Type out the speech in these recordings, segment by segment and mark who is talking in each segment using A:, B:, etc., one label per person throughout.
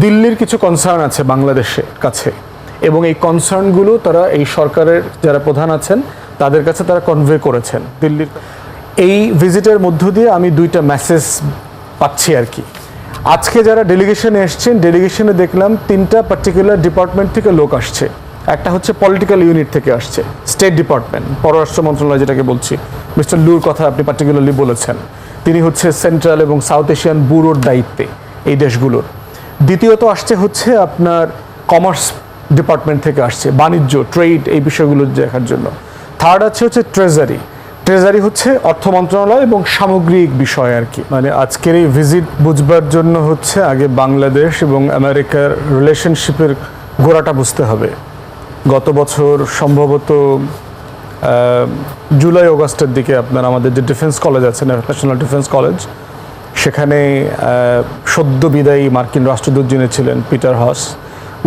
A: দিল্লির কিছু কনসার্ন আছে বাংলাদেশের কাছে এবং এই কনসার্নগুলো তারা এই সরকারের যারা প্রধান আছেন তাদের কাছে তারা কনভে করেছেন দিল্লির। এই ভিজিটের মধ্য দিয়ে আমি দুইটা মেসেজ পাচ্ছি আর কি। আজকে যারা ডেলিগেশনে এসছেন, ডেলিগেশনে দেখলাম তিনটা পার্টিকুলার ডিপার্টমেন্ট থেকে লোক আসছে। একটা হচ্ছে পলিটিক্যাল ইউনিট থেকে আসছে, স্টেট ডিপার্টমেন্ট, পররাষ্ট্র মন্ত্রণালয় যেটাকে বলছি, মিস্টার লুর কথা আপনি পার্টিকুলারলি বলেছেন। তিনি হচ্ছে সেন্ট্রাল এবং সাউথ এশিয়ান ব্যুরোর দায়িত্বে এই দেশগুলোর। দ্বিতীয়ত আসছে হচ্ছে আপনার কমার্স ডিপার্টমেন্ট থেকে আসছে, বাণিজ্য, ট্রেড, এই বিষয়গুলো দেখার জন্য। থার্ড আছে হচ্ছে ট্রেজারি হচ্ছে অর্থ মন্ত্রণালয় এবং সামগ্রিক বিষয় আর কি। মানে আজকের এই ভিজিট বুঝবার জন্য হচ্ছে আগে বাংলাদেশ এবং আমেরিকার রিলেশনশিপের গোড়াটা বুঝতে হবে। গত বছর সম্ভবত জুলাই অগাস্টের দিকে আপনার আমাদের যে ডিফেন্স কলেজ আছে, ন্যাশনাল ডিফেন্স কলেজ, সেখানে সদ্য বিদায়ী মার্কিন রাষ্ট্রদূত যিনি ছিলেন পিটার হস,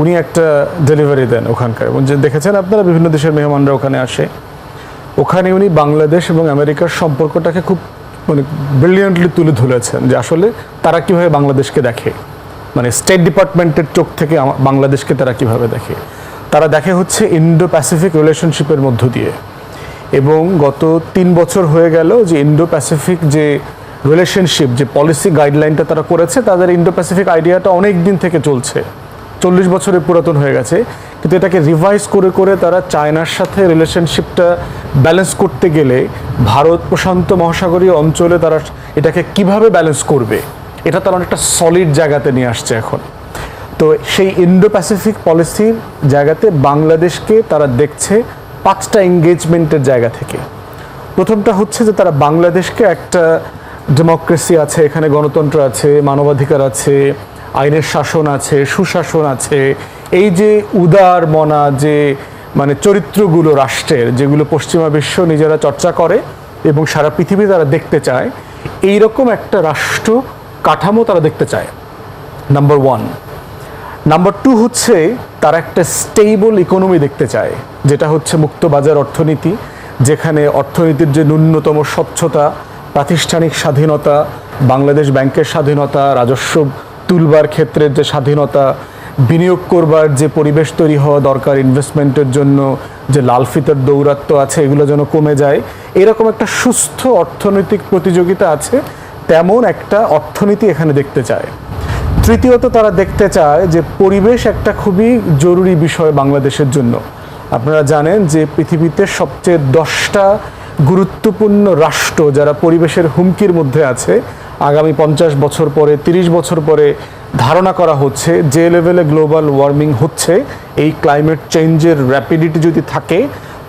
A: উনি একটা ডেলিভারি দেন ওখানকার। এবং যে দেখেছেন আপনারা বিভিন্ন দেশের মেহমানরা ওখানে আসে, ওখানে উনি বাংলাদেশ এবং আমেরিকার সম্পর্কটাকে খুব মানে ব্রিলিয়ান্টলি তুলে ধরেছেন যে আসলে তারা কীভাবে বাংলাদেশকে দেখে, মানে স্টেট ডিপার্টমেন্টের চোখ থেকে বাংলাদেশকে তারা কীভাবে দেখে। তারা দেখে হচ্ছে ইন্ডো প্যাসিফিক রিলেশনশিপের মধ্য দিয়ে। এবং গত 3 বছর হয়ে গেল যে ইন্ডো প্যাসিফিক যে রিলেশনশিপ, যে পলিসি গাইডলাইনটা তারা করেছে, তাদের ইন্ডো প্যাসিফিক আইডিয়াটা অনেক দিন থেকে চলছে, 40 বছরের পুরাতন হয়ে গেছে। কিন্তু এটাকে রিভাইজ করে করে তারা চায়নার সাথে রিলেশনশিপটা ব্যালেন্স করতে গেলে ভারত প্রশান্ত মহাসাগরীয় অঞ্চলে তারা এটাকে কিভাবে ব্যালেন্স করবে, এটা তারা অনেকটা সলিড জায়গাতে নিয়ে আসছে এখন। তো সেই ইন্ডো প্যাসিফিক পলিসির জায়গাতে বাংলাদেশকে তারা দেখছে 5টা এঙ্গেজমেন্টের জায়গা থেকে। প্রথমটা হচ্ছে যে তারা বাংলাদেশকে একটা ডেমোক্রেসি আছে, এখানে গণতন্ত্র আছে, মানবাধিকার আছে, আইনের শাসন আছে, সুশাসন আছে, এই যে উদার মনা যে মানে চরিত্রগুলো রাষ্ট্রের, যেগুলো পশ্চিমা বিশ্ব নিজেরা চর্চা করে এবং সারা পৃথিবী তারা দেখতে চায়, এই রকম একটা রাষ্ট্র কাঠামো তারা দেখতে চায়, নাম্বার 1। নাম্বার 2 হচ্ছে তারা একটা স্টেবল ইকোনমি দেখতে চায়, যেটা হচ্ছে মুক্ত বাজার অর্থনীতি, যেখানে অর্থনীতির যে ন্যূনতম স্বচ্ছতা, প্রাতিষ্ঠানিক স্বাধীনতা, বাংলাদেশ ব্যাংকের স্বাধীনতা, রাজস্ব তুলবার ক্ষেত্রের যে স্বাধীনতা, বিনিয়োগ করবার যে পরিবেশ তৈরি হওয়া দরকার ইনভেস্টমেন্টের জন্য, যে লাল ফিতার দৌরাত্ম্য আছে এগুলো যেন কমে যায়, এরকম একটা সুস্থ অর্থনৈতিক প্রতিযোগিতা আছে, তেমন একটা অর্থনীতি এখানে দেখতে চায়। তৃতীয়ত তারা দেখতে চায় যে পরিবেশ একটা খুবই জরুরি বিষয় বাংলাদেশের জন্য। আপনারা জানেন যে পৃথিবীতে সবচেয়ে 10টা গুরুত্বপূর্ণ রাষ্ট্র যারা পরিবেশের হুমকির মধ্যে আছে, আগামী 50 বছর পরে, 30 বছর পরে ধারণা করা হচ্ছে যে লেভেলে গ্লোবাল ওয়ার্মিং হচ্ছে, এই ক্লাইমেট চেঞ্জের র্যাপিডিটি যদি থাকে,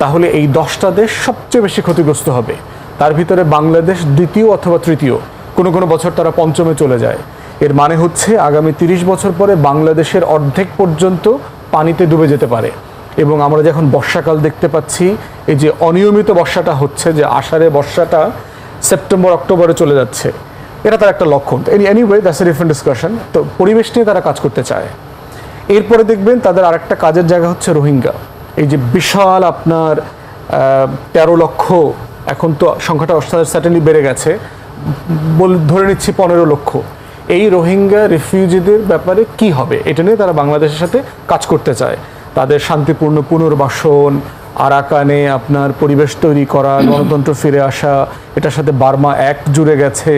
A: তাহলে এই 10টা দেশ সবচেয়ে বেশি ক্ষতিগ্রস্ত হবে। তার ভিতরে বাংলাদেশ দ্বিতীয় অথবা তৃতীয়, কোনো কোনো বছর তারা পঞ্চমে চলে যায়। এর মানে হচ্ছে আগামী 30 বছর পরে বাংলাদেশের অর্ধেক পর্যন্ত পানিতে ডুবে যেতে পারে। এবং আমরা যখন বর্ষাকাল দেখতে পাচ্ছি, এই যে অনিয়মিত বর্ষাটা হচ্ছে, যে আষাঢ়ে বর্ষাটা সেপ্টেম্বর অক্টোবরে চলে যাচ্ছে, এটা তার একটা লক্ষণ। Anyway that's a different discussion. তো পরিবেশ নিয়ে তারা কাজ করতে চায়। এরপরে দেখবেন তাদের আরেকটা কাজের জায়গা হচ্ছে রোহিঙ্গা। এই যে বিশাল আপনার 13 লক্ষ, এখন তো সংখ্যাটা সার্টেনলি বেড়ে গেছে, ধরে নিচ্ছি 15 লক্ষ, এই রোহিঙ্গা রিফিউজিদের ব্যাপারে কি হবে, এটা নিয়ে তারা বাংলাদেশের সাথে কাজ করতে চায়। তাদের শান্তিপূর্ণ পুনর্বাসন, আরাকানে আপনার পরিবেশ তৈরি করা, গণতন্ত্র ফিরে আসা, এটার সাথে বার্মা অ্যাক্ট জুড়ে গেছে,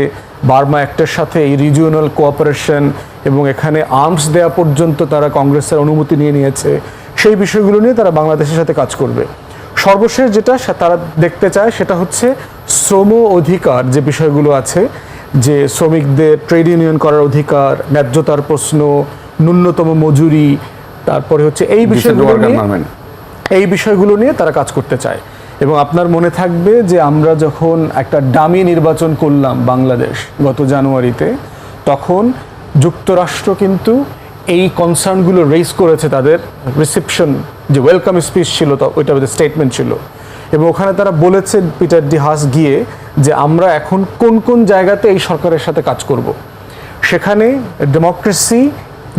A: বার্মা অ্যাক্টের সাথে এই রিজিওনাল কোঅপারেশন এবং এখানে আর্মস দেওয়া পর্যন্ত তারা কংগ্রেসের অনুমতি নিয়ে নিয়েছে। সেই বিষয়গুলো নিয়ে তারা বাংলাদেশের সাথে কাজ করবে। সর্বশেষ যেটা তারা দেখতে চায় সেটা হচ্ছে শ্রম অধিকার, যে বিষয়গুলো আছে, যে শ্রমিকদের ট্রেড ইউনিয়ন করার অধিকার, ন্যায্যতার প্রশ্ন, ন্যূনতম মজুরি, তারপরে হচ্ছে এই বিষয়গুলো নিয়ে তারা কাজ করতে চায়। এবং আপনার মনে থাকবে যে আমরা যখন একটা ডামি নির্বাচন করলাম বাংলাদেশ গত জানুয়ারিতে, তখন যুক্তরাষ্ট্র কিন্তু এই কনসার্নগুলো রেইজ করেছে, তাদের রিসেপশন যে ওয়েলকাম স্পিচ ছিল, ওইটা স্টেটমেন্ট ছিল। এবং ওখানে তারা বলেছে পিটার ডি হাস গিয়ে যে আমরা এখন কোন কোন জায়গাতে এই সরকারের সাথে কাজ করব। সেখানে ডেমোক্রেসি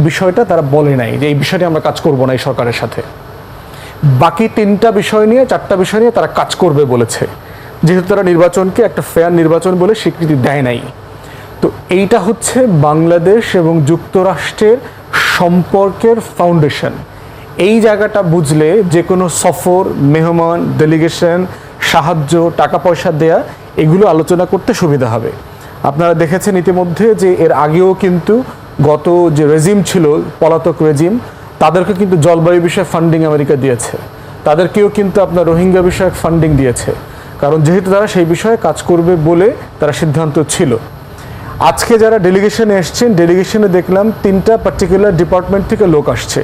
A: বিষয়টা তারা বলে নাই যে এই বিষয়টি আমরা কাজ করব না এই সরকারের সাথে। বাকি 3টা বিষয় নিয়ে 4টা বিষয় নিয়ে তারা কাজ করবে বলেছে, যেহেতু তারা নির্বাচনকে একটা ফেয়ার নির্বাচন বলে স্বীকৃতি দেয় নাই। তো এইটা হচ্ছে বাংলাদেশ এবং যুক্তরাষ্ট্রের সম্পর্কের ফাউন্ডেশন। এই জায়গাটা বুঝলে যে কোনো সফর, মেহমান, ডেলিগেশন, সাহায্য, টাকা পয়সা দেয়া, এগুলো আলোচনা করতে সুবিধা হবে। আপনারা দেখেছেন ইতিমধ্যে যে এর আগেও কিন্তু গত যে রেজিম ছিল, পলাতক রেজিম, তাদেরকে কিন্তু জলবায়ু বিষয়ে ফান্ডিং আমেরিকা দিয়েছে, তাদেরকেও কিন্তু আপনার রোহিঙ্গা বিষয়ক ফান্ডিং দিয়েছে, কারণ যেহেতু তারা সেই বিষয়ে কাজ করবে বলে তারা সিদ্ধান্ত ছিল। আজকে যারা ডেলিগেশনে এসছেন, ডেলিগেশনে দেখলাম 3টা পার্টিকুলার ডিপার্টমেন্ট থেকে লোক আসছে।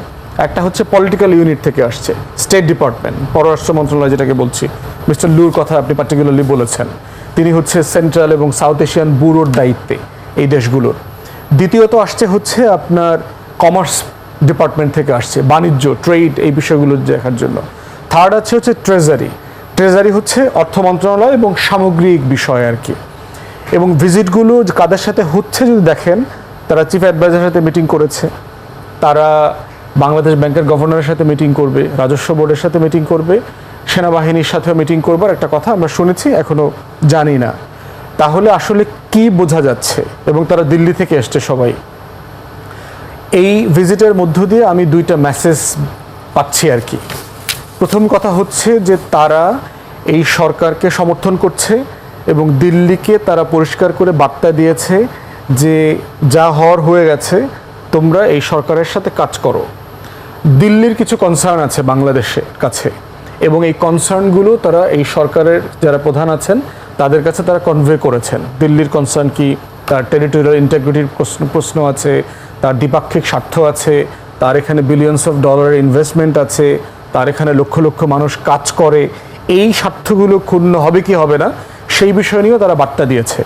A: একটা হচ্ছে পলিটিক্যাল ইউনিট থেকে আসছে, স্টেট ডিপার্টমেন্ট, পররাষ্ট্র মন্ত্রণালয় যেটাকে বলছি, মিস্টার লুর কথা আপনি পার্টিকুলারলি বলেছেন। তিনি হচ্ছে সেন্ট্রাল এবং সাউথ এশিয়ান ব্যুরোর দায়িত্বে এই দেশগুলোর। দ্বিতীয়ত আসছে হচ্ছে আপনার কমার্স ডিপার্টমেন্ট থেকে আসছে, বাণিজ্য, ট্রেড, এই বিষয়গুলো দেখার জন্য। থার্ড আছে হচ্ছে ট্রেজারি। ট্রেজারি হচ্ছে অর্থ মন্ত্রণালয় এবং সামগ্রিক বিষয় আর কি। এবং ভিজিটগুলো কাদের সাথে হচ্ছে যদি দেখেন, তারা চিফ অ্যাডভাইজারের সাথে মিটিং করেছে, তারা বাংলাদেশ ব্যাংকের গভর্নরের সাথে মিটিং করবে, রাজস্ব বোর্ডের সাথে মিটিং করবে, সেনাবাহিনীর সাথেও মিটিং করবার একটা কথা আমরা শুনেছি, এখনও জানি না। তাহলে আসলে কি বোঝা যাচ্ছে? এবং তারা দিল্লি থেকে এসছে সবাই। এই ভিজিটের মধ্য দিয়ে আমি 2টা মেসেজ পাচ্ছি আর কি। প্রথম কথা হচ্ছে যে তারা এই সরকারকে সমর্থন করছে এবং দিল্লিকে তারা পরিষ্কার করে বার্তা দিয়েছে যে যা হওয়ার হয়ে গেছে, তোমরা এই সরকারের সাথে কাজ করো। দিল্লির কিছু কনসার্ন আছে বাংলাদেশের কাছে, এবং এই কনসার্নগুলো তারা এই সরকারের যারা প্রধান আছেন তাদের কাছে তারা কনভে করেছেন। দিল্লির কনসার্ন কি, তার টেরিটোরিয়াল ইন্টিগ্রিটির প্রশ্ন আছে, তার দ্বিপাক্ষিক স্বার্থ আছে, তার এখানে বিলিয়নস অফ ডলারের ইনভেস্টমেন্ট আছে, তার এখানে লক্ষ লক্ষ মানুষ কাজ করে। এই স্বার্থগুলো ক্ষুণ্ণ হবে কি হবে না, সেই বিষয় নিয়েও তারা বার্তা দিয়েছে।